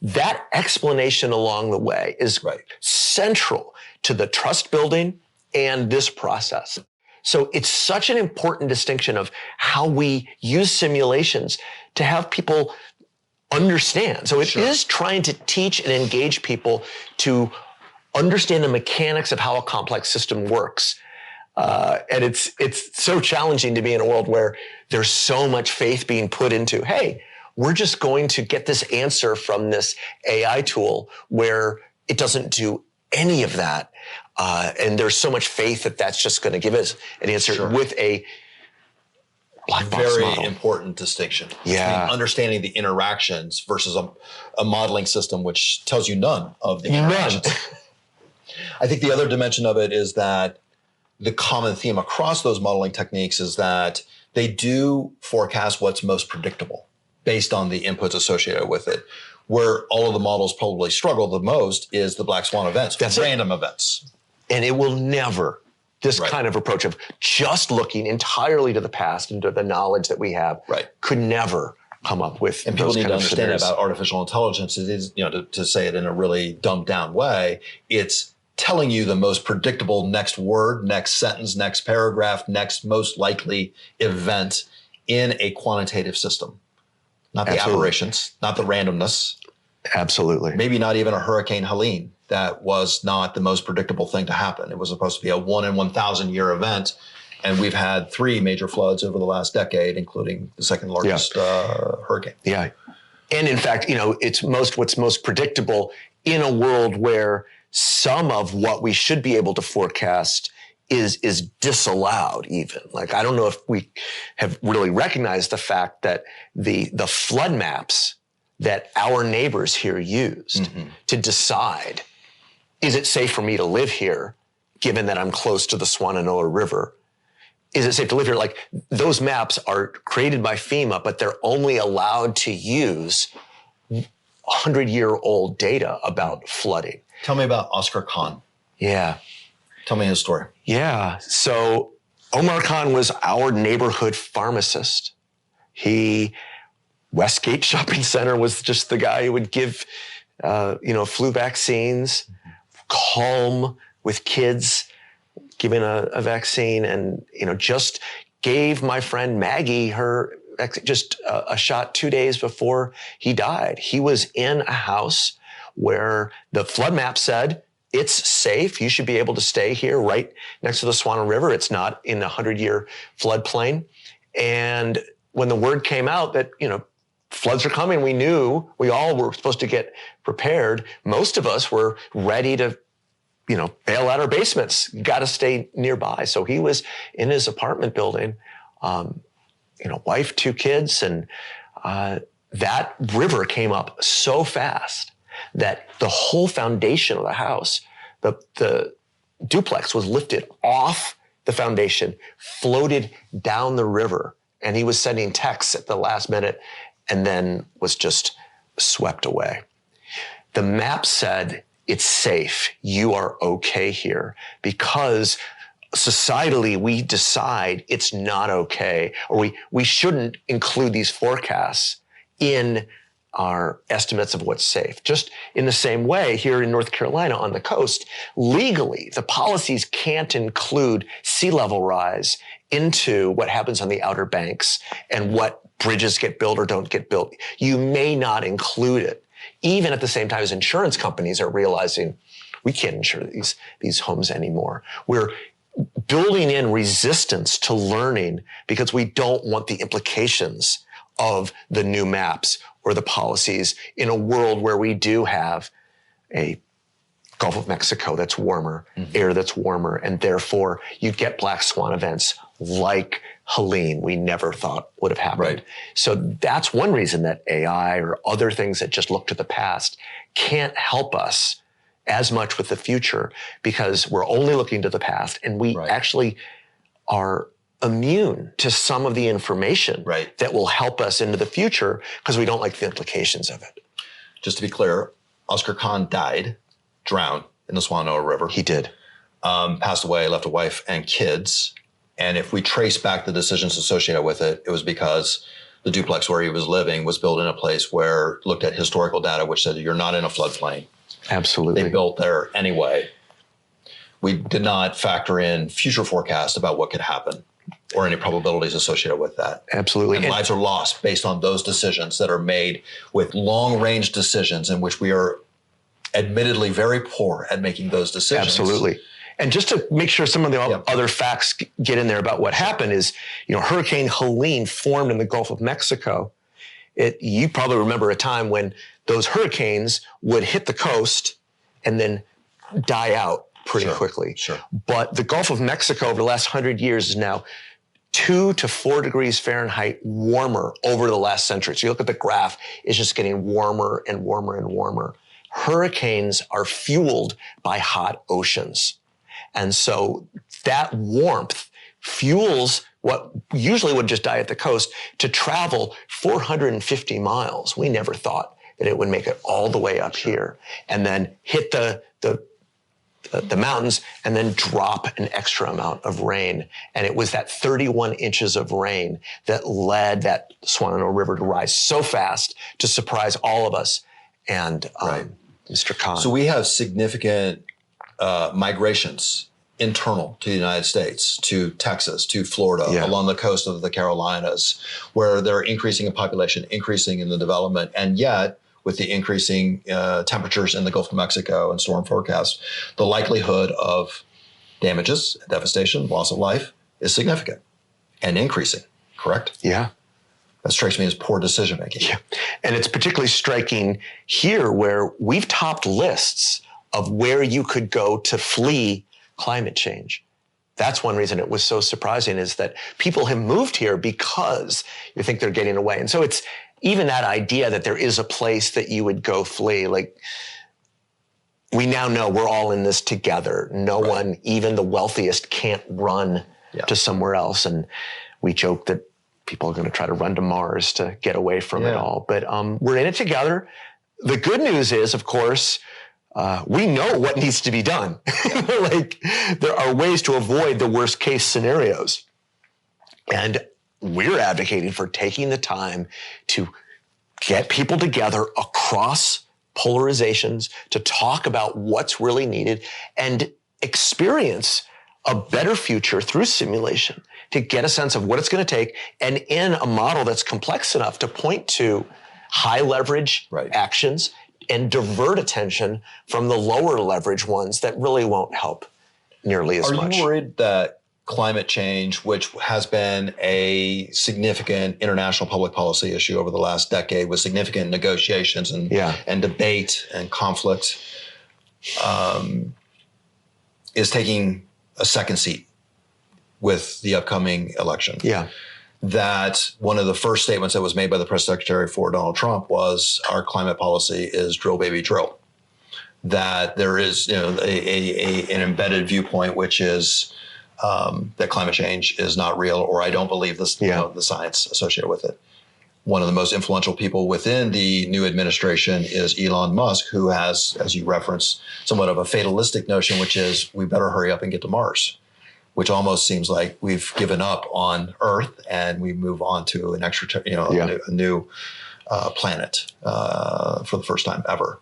That explanation along the way is central to the trust building and this process. So it's such an important distinction of how we use simulations to have people understand. So it is trying to teach and engage people to understand the mechanics of how a complex system works. And it's so challenging to be in a world where there's so much faith being put into, hey, we're just going to get this answer from this AI tool where it doesn't do any of that. And there's so much faith that that's just going to give us an answer with a black box very model. Important distinction. Yeah. I mean, understanding the interactions versus a modeling system which tells you none of the interactions. I think the other dimension of it is that the common theme across those modeling techniques is that they do forecast what's most predictable based on the inputs associated with it. Where all of the models probably struggle the most is the black swan events, random events. And it will never, this kind of approach of just looking entirely to the past and to the knowledge that we have could never come up with. And people need to understand about artificial intelligence. It is, to say it in a really dumbed down way, it's telling you the most predictable next word, next sentence, next paragraph, next most likely event in a quantitative system. Not the aberrations, not the randomness. Absolutely. Maybe not even a Hurricane Helene. That was not the most predictable thing to happen. It was supposed to be a 1 in 1,000 year event. And we've had 3 major floods over the last decade, including the second largest hurricane. Yeah. And in fact, it's what's most predictable in a world where some of what we should be able to forecast is disallowed even. Like, I don't know if we have really recognized the fact that the flood maps that our neighbors here used to decide, is it safe for me to live here, given that I'm close to the Swananoa River? Is it safe to live here? Like, those maps are created by FEMA, but they're only allowed to use 100-year-old data about flooding. Tell me about Oscar Khan. Yeah. Tell me his story. Yeah. So Omar Khan was our neighborhood pharmacist. Westgate Shopping Center was just the guy who would give, flu vaccines, calm with kids, giving a vaccine, and, just gave my friend Maggie her just a shot 2 days before he died. He was in a house where the flood map said, it's safe. You should be able to stay here right next to the Swannon River. It's not in a 100-year floodplain. And when the word came out that, floods are coming. We knew, we all were supposed to get prepared. Most of us were ready to, bail out our basements. Got to stay nearby. So he was in his apartment building, wife, 2 kids, and that river came up so fast that the whole foundation of the house, the duplex, was lifted off the foundation, floated down the river, and he was sending texts at the last minute and then was just swept away. The map said, it's safe. You are okay here, because societally we decide it's not okay, or we shouldn't include these forecasts in our estimates of what's safe. Just in the same way, here in North Carolina on the coast, legally, the policies can't include sea level rise into what happens on the Outer Banks and what bridges get built or don't get built. You may not include it, even at the same time as insurance companies are realizing we can't insure these homes anymore. We're building in resistance to learning because we don't want the implications of the new maps or the policies in a world where we do have a Gulf of Mexico that's warmer, air that's warmer, and therefore you get black swan events like Helene we never thought would have happened. Right. So that's one reason that AI or other things that just look to the past can't help us as much with the future, because we're only looking to the past, and we actually are immune to some of the information that will help us into the future because we don't like the implications of it. Just to be clear, Oscar Khan died, drowned in the Swananoa River. He did. Passed away, left a wife and kids. And if we trace back the decisions associated with it, it was because the duplex where he was living was built in a place where looked at historical data, which said you're not in a floodplain. Absolutely. They built there anyway. We did not factor in future forecasts about what could happen or any probabilities associated with that. Absolutely. And lives are lost based on those decisions that are made with long-range decisions in which we are admittedly very poor at making those decisions. Absolutely. And just to make sure some of the other facts get in there about what happened is, Hurricane Helene formed in the Gulf of Mexico. You probably remember a time when those hurricanes would hit the coast and then die out pretty quickly. Sure. But the Gulf of Mexico over the last 100 years is now 2 to 4 degrees Fahrenheit warmer over the last century. So you look at the graph, it's just getting warmer and warmer and warmer. Hurricanes are fueled by hot oceans. And so that warmth fuels what usually would just die at the coast to travel 450 miles. We never thought that it would make it all the way up here and then hit the mountains and then drop an extra amount of rain. And it was that 31 inches of rain that led that Swananoa River to rise so fast to surprise all of us and Mr. Khan. So we have significant migrations internal to the United States, to Texas, to Florida, along the coast of the Carolinas, where they're increasing in population, increasing in the development, and yet with the increasing temperatures in the Gulf of Mexico and storm forecasts, the likelihood of damages, devastation, loss of life is significant and increasing, correct? Yeah. That strikes me as poor decision making. Yeah. And it's particularly striking here where we've topped lists of where you could go to flee climate change. That's one reason it was so surprising, is that people have moved here because you think they're getting away. And so it's even that idea that there is a place that you would go flee. Like, we now know we're all in this together. No one, even the wealthiest, can't run to somewhere else. And we joke that people are going to try to run to Mars to get away from it all. But we're in it together. The good news is, of course, we know what needs to be done. Like, there are ways to avoid the worst case scenarios. And we're advocating for taking the time to get people together across polarizations to talk about what's really needed and experience a better future through simulation to get a sense of what it's going to take, and in a model that's complex enough to point to high leverage actions and divert attention from the lower leverage ones that really won't help nearly as much. Are you worried that climate change, which has been a significant international public policy issue over the last decade with significant negotiations and debate and conflict, is taking a second seat with the upcoming election. Yeah. That one of the first statements that was made by the press secretary for Donald Trump was, our climate policy is drill, baby, drill. That there is, an embedded viewpoint, which is that climate change is not real, or I don't believe this, the science associated with it. One of the most influential people within the new administration is Elon Musk, who has, as you referenced, somewhat of a fatalistic notion, which is we better hurry up and get to Mars, which almost seems like we've given up on Earth and we move on to an a new planet for the first time ever.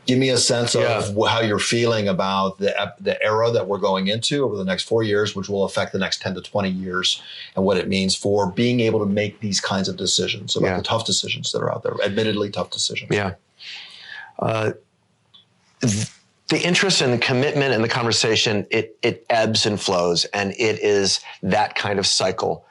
Give me a sense of how you're feeling about the era that we're going into over the next 4 years, which will affect the next 10 to 20 years, and what it means for being able to make these kinds of decisions about the tough decisions that are out there, admittedly tough decisions. Yeah. The interest and the commitment and the conversation, it ebbs and flows, and it is that kind of cycle.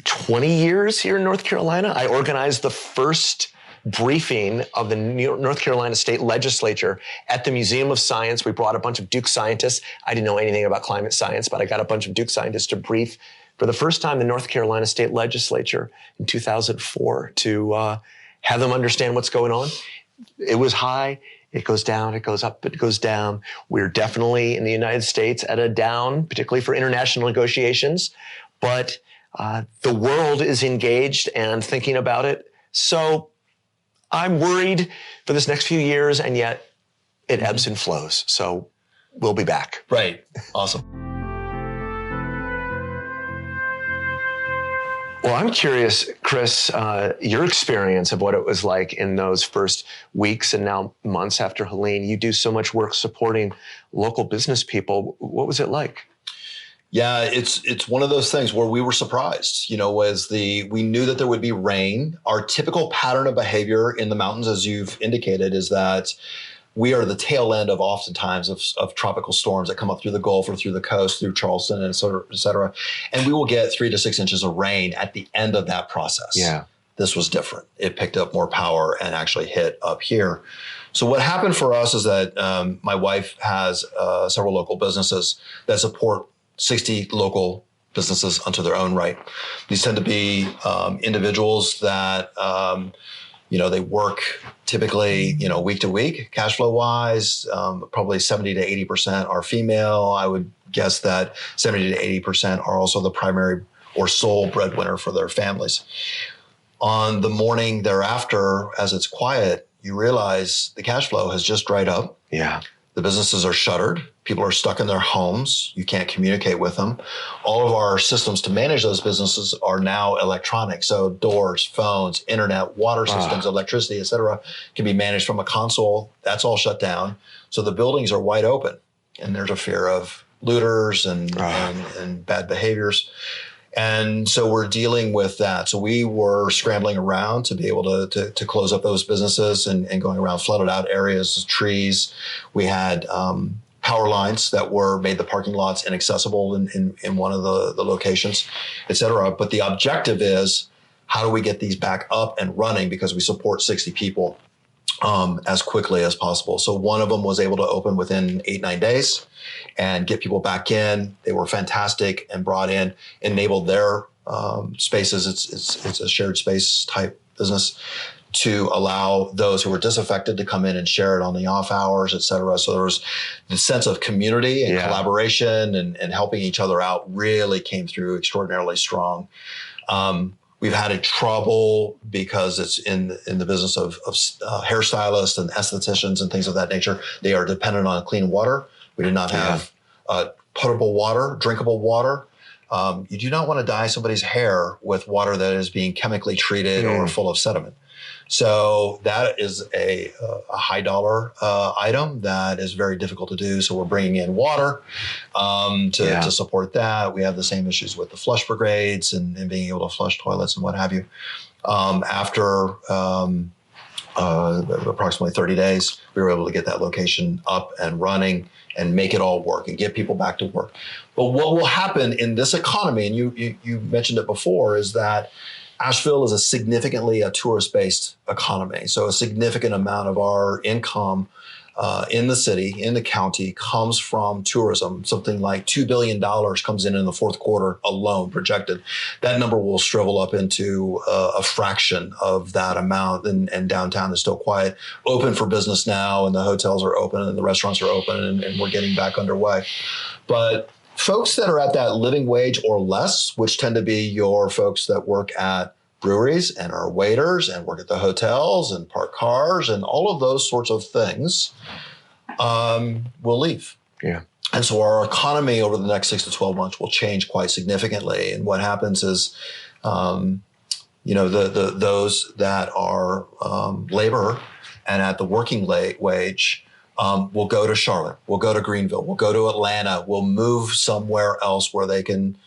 20 years here in North Carolina, I organized the first briefing of the North Carolina State Legislature at the Museum of Science. We brought a bunch of Duke scientists. I didn't know anything about climate science, but I got a bunch of Duke scientists to brief for the first time the North Carolina State Legislature in 2004 to have them understand what's going on. It was high. It goes down, it goes up, it goes down. We're definitely in the United States at a down, particularly for international negotiations, but the world is engaged and thinking about it. So I'm worried for this next few years, and yet it ebbs and flows. So we'll be back. Right. Awesome. Well, I'm curious, Chris, your experience of what it was like in those first weeks and now months after Helene. You do so much work supporting local business people. What was it like? Yeah, it's one of those things where we were surprised, we knew that there would be rain. Our typical pattern of behavior in the mountains, as you've indicated, is that we are the tail end of oftentimes of tropical storms that come up through the Gulf or through the coast, through Charleston, and et cetera. And we will get 3 to 6 inches of rain at the end of that process. Yeah. This was different. It picked up more power and actually hit up here. So what happened for us is that my wife has several local businesses that support 60 local businesses unto their own right. These tend to be individuals that, they work typically, week to week, cash flow wise, probably 70 to 80% are female. I would guess that 70 to 80% are also the primary or sole breadwinner for their families. On the morning thereafter, as it's quiet, you realize the cash flow has just dried up. Yeah. The businesses are shuttered. People are stuck in their homes. You can't communicate with them. All of our systems to manage those businesses are now electronic. So doors, phones, internet, water systems, electricity, et cetera, can be managed from a console. That's all shut down. So the buildings are wide open. And there's a fear of looters and bad behaviors. And so we're dealing with that. So we were scrambling around to be able to close up those businesses and going around flooded out areas, trees. We had power lines that made the parking lots inaccessible in one of the locations, et cetera. But the objective is, how do we get these back up and running? Because we support 60 people as quickly as possible. So one of them was able to open within 8-9 days and get people back in. They were fantastic and brought in, enabled their spaces. It's a shared space type business to allow those who were disaffected to come in and share it on the off hours, et cetera. So there was the sense of community and collaboration and helping each other out really came through extraordinarily strong. We've had trouble because it's in the business of hairstylists and estheticians and things of that nature. They are dependent on clean water. We did not have potable water, drinkable water. You do not want to dye somebody's hair with water that is being chemically treated or full of sediment. So that is a high dollar item that is very difficult to do. So we're bringing in water to support that. We have the same issues with the flush brigades and being able to flush toilets and what have you. After approximately 30 days. We were able to get that location up and running and make it all work and get people back to work. But what will happen in this economy, and you mentioned it before, is that Asheville is a significantly a tourist-based economy. So a significant amount of our income in the city, in the county, comes from tourism. Something like $2 billion comes in the fourth quarter alone, projected. That number will shrivel up into a fraction of that amount, and downtown is still quiet. Open for business now, and the hotels are open, and the restaurants are open, and we're getting back underway. But folks that are at that living wage or less, which tend to be your folks that work at breweries and are waiters and work at the hotels and park cars and all of those sorts of things, will leave. Yeah. And so our economy over the next 6 to 12 months will change quite significantly. And what happens is, those that are labor and at the working wage will go to Charlotte, will go to Greenville, will go to Atlanta, will move somewhere else where they can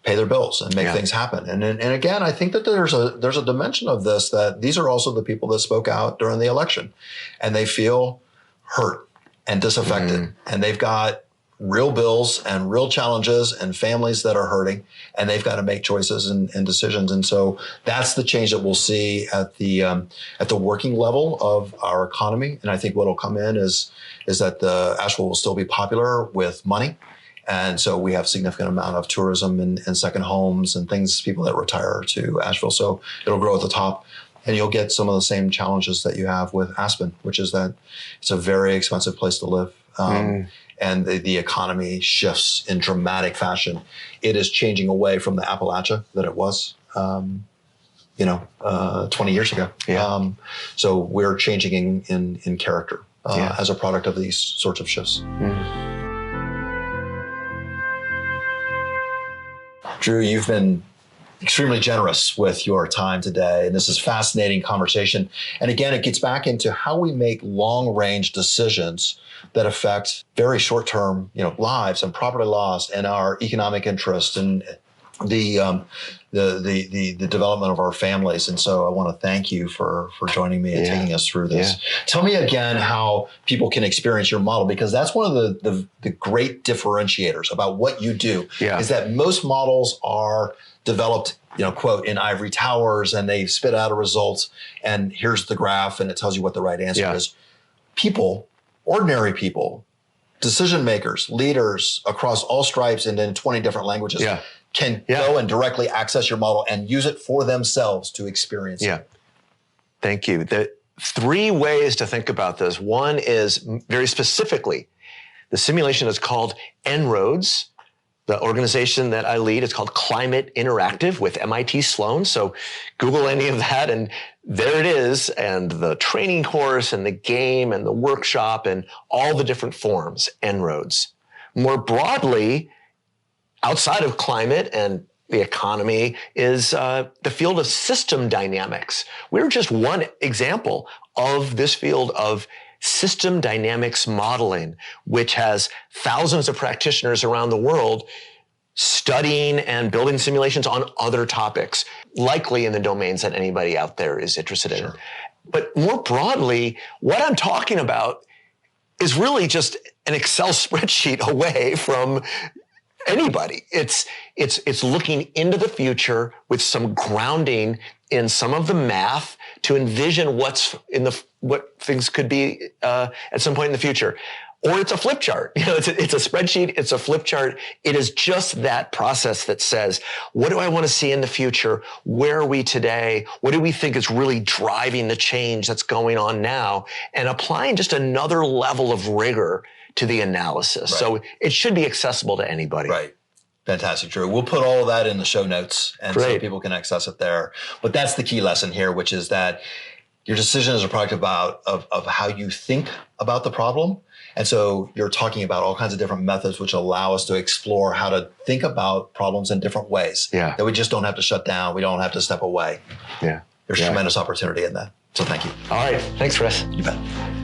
pay their bills and make things happen. And again, I think that there's a dimension of this, that these are also the people that spoke out during the election, and they feel hurt and disaffected, and they've got real bills and real challenges and families that are hurting, and they've got to make choices and decisions. And so that's the change that we'll see at the working level of our economy. And I think what'll come in is that the Asheville will still be popular with money. And so we have significant amount of tourism and second homes and things, people that retire to Asheville. So it'll grow at the top, and you'll get some of the same challenges that you have with Aspen, which is that it's a very expensive place to live. And the economy shifts in dramatic fashion. It is changing away from the Appalachia that it was, 20 years ago. Yeah. So we're changing in character as a product of these sorts of shifts. Drew, you've been extremely generous with your time today, and this is fascinating conversation. And again, it gets back into how we make long-range decisions that affect very short-term, lives and property loss and our economic interest and the development of our families. And so I want to thank you for joining me and taking us through this. Tell me again how people can experience your model, because that's one of the great differentiators about what you do, is that most models are developed, quote, in ivory towers, and they spit out a result, and here's the graph, and it tells you what the right answer is. People, ordinary people, decision makers, leaders across all stripes and in 20 different languages can go and directly access your model and use it for themselves to experience it. Thank you. The 3 ways to think about this. One is very specifically, the simulation is called En-ROADS. The organization that I lead is called Climate Interactive with MIT Sloan. So Google any of that, and there it is. And the training course and the game and the workshop and all the different forms, En-ROADS. More broadly, outside of climate and the economy is the field of system dynamics. We're just one example of this field of system dynamics modeling, which has thousands of practitioners around the world studying and building simulations on other topics, likely in the domains that anybody out there is interested in. But more broadly, what I'm talking about is really just an Excel spreadsheet away from anybody. It's looking into the future with some grounding in some of the math to envision what things could be at some point in the future. Or it's a flip chart. It's a spreadsheet. It's a flip chart. It is just that process that says, what do I want to see in the future? Where are we today? What do we think is really driving the change that's going on now? And applying just another level of rigor to the analysis. So it should be accessible to anybody. Right. Fantastic, Drew. We'll put all of that in the show notes, and so people can access it there. But that's the key lesson here, which is that your decision is a product of how you think about the problem. And so you're talking about all kinds of different methods which allow us to explore how to think about problems in different ways. That we just don't have to shut down. We don't have to step away. There's tremendous opportunity in that. So thank you. All right. Thanks, Chris. You bet.